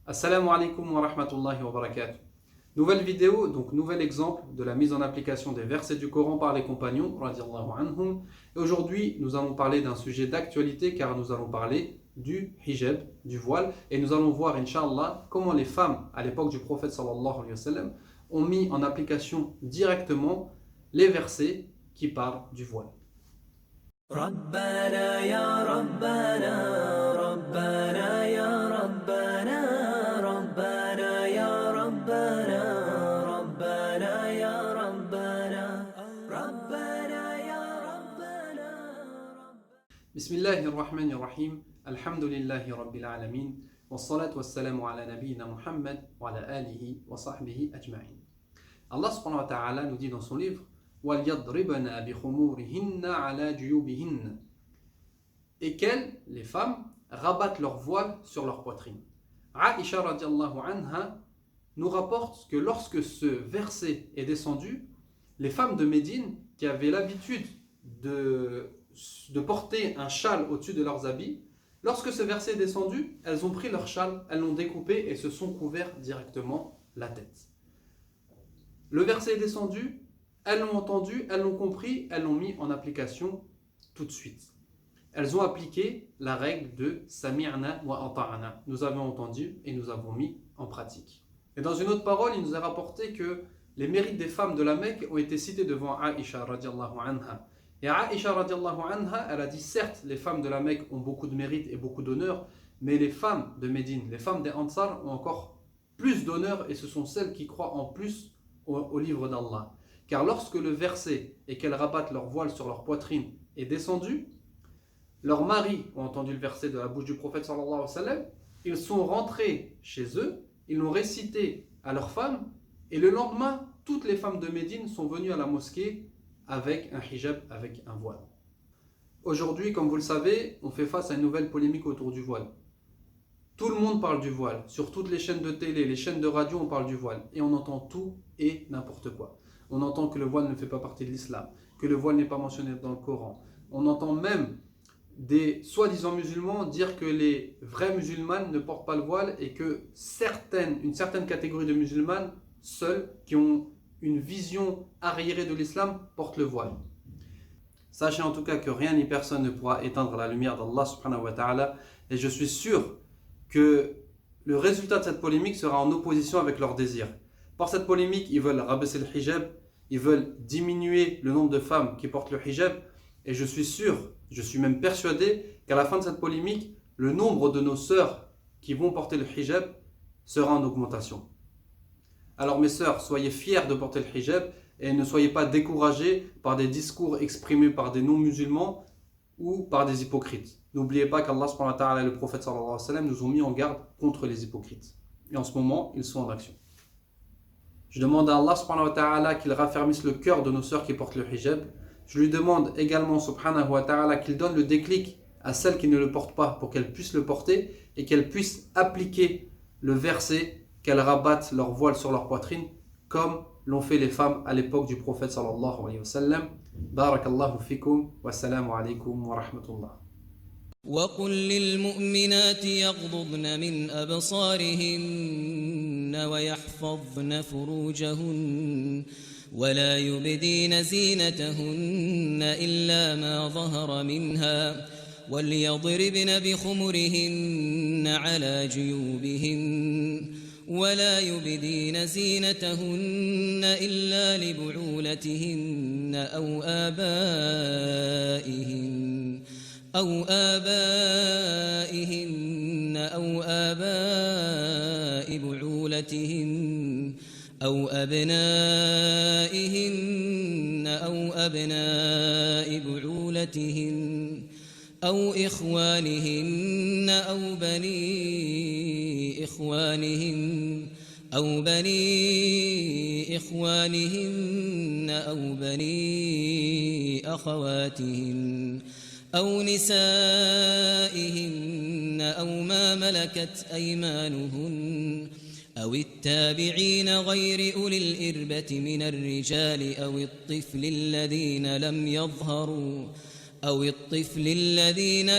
Assalamu alaikum wa rahmatullahi wa barakatuh. Nouvelle vidéo, donc nouvel exemple de la mise en application des versets du Coran par les compagnons, radiallahu anhum. Et aujourd'hui, nous allons parler d'un sujet d'actualité car nous allons parler du hijab, du voile. Et nous allons voir, Inch'Allah, comment les femmes, à l'époque du prophète sallallahu alayhi wa sallam, ont mis en application directement les versets qui parlent du voile. ربنا يا ربنا ربنا يا ربنا ربنا يا ربنا ربنا يا ربنا ربنا يا ربنا Bismillahir Rahmanir Rahim. Alhamdulillahi Rabbil Alamin. Wassalatu wassalamu ala nabiyyina Muhammad wa ala alihi wa sahbihi ajma'in. Allah subhanahu wa ta'ala nous dit dans son livre وَلْيَضْرِبْنَا بِخُمُورِهِنَّ عَلَى جُيُوبِهِنَّ. Et qu'elles, les femmes, rabattent leur voile sur leur poitrine. Aïcha radiallahu anha nous rapporte que lorsque ce verset est descendu, les femmes de Médine qui avaient l'habitude de porter un châle au-dessus de leurs habits, lorsque ce verset est descendu, elles ont pris leur châle, elles l'ont découpé et se sont couverts directement la tête. Le verset est descendu, elles l'ont entendu, elles l'ont compris, elles l'ont mis en application tout de suite. Elles ont appliqué la règle de Sami'na wa ata'na. Nous avons entendu et nous avons mis en pratique. Et dans une autre parole, il nous a rapporté que les mérites des femmes de la Mecque ont été cités devant Aïcha radiallahu anha. Et Aïcha radiallahu anha, elle a dit certes, les femmes de la Mecque ont beaucoup de mérites et beaucoup d'honneur, mais les femmes de Médine, les femmes des Ansar ont encore plus d'honneur et ce sont celles qui croient en plus au livre d'Allah. Car lorsque le verset et qu'elles rabattent leur voile sur leur poitrine est descendu, leurs maris ont entendu le verset de la bouche du prophète sallallahu alayhi wa sallam, ils sont rentrés chez eux, ils l'ont récité à leurs femmes, et le lendemain, toutes les femmes de Médine sont venues à la mosquée avec un hijab, avec un voile. Aujourd'hui, comme vous le savez, on fait face à une nouvelle polémique autour du voile. Tout le monde parle du voile, sur toutes les chaînes de télé, les chaînes de radio, on parle du voile, et on entend tout et n'importe quoi. On entend que le voile ne fait pas partie de l'islam, que le voile n'est pas mentionné dans le Coran. On entend même des soi-disant musulmans dire que les vrais musulmanes ne portent pas le voile et que une certaine catégorie de musulmanes seuls qui ont une vision arriérée de l'islam portent le voile. Sachez en tout cas que rien ni personne ne pourra éteindre la lumière d'Allah subhanahu wa ta'ala et je suis sûr que le résultat de cette polémique sera en opposition avec leurs désirs. Par cette polémique, ils veulent rabaisser le hijab, ils veulent diminuer le nombre de femmes qui portent le hijab. Et je suis sûr, je suis même persuadé qu'à la fin de cette polémique, le nombre de nos sœurs qui vont porter le hijab sera en augmentation. Alors mes sœurs, soyez fiers de porter le hijab et ne soyez pas découragés par des discours exprimés par des non-musulmans ou par des hypocrites. N'oubliez pas qu'Allah subhanahu wa ta'ala et le prophète sallallahu alayhi wa sallam nous ont mis en garde contre les hypocrites. Et en ce moment, ils sont en action. Je demande à Allah subhanahu wa ta'ala qu'il raffermisse le cœur de nos sœurs qui portent le hijab. Je lui demande également subhanahu wa ta'ala qu'il donne le déclic à celles qui ne le portent pas pour qu'elles puissent le porter et qu'elles puissent appliquer le verset, qu'elles rabattent leur voile sur leur poitrine comme l'ont fait les femmes à l'époque du prophète sallallahu alayhi wa sallam. Barakallahu fikum wa salamu alaykum wa rahmatullah. وقل للمؤمنات يغضضن من أبصارهن ويحفظن فروجهن ولا يبدين زينتهن إلا ما ظهر منها وليضربن بخمرهن على جيوبهن ولا يبدين زينتهن إلا لبعولتهن أو آبائهن أو آباء بعولتهن أو أبنائهن أو أبناء بعولتهن أو إخوانهن أو بني إخوانهن أو بني أخواتهن أو نسائهن أو ما ملكت أيمانهن أو التابعين غير أولي الإربة من الرجال أو الطفل الذين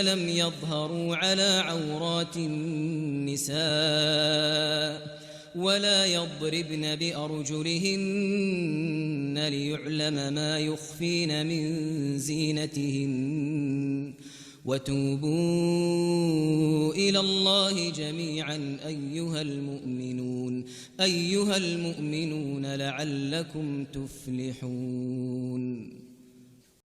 لم يظهروا على عورات النساء ولا يضربن بأرجلهن ليعلم ما يخفين من زينتهن وتوبوا إلى الله جميعا أيها المؤمنون لعلكم تفلحون.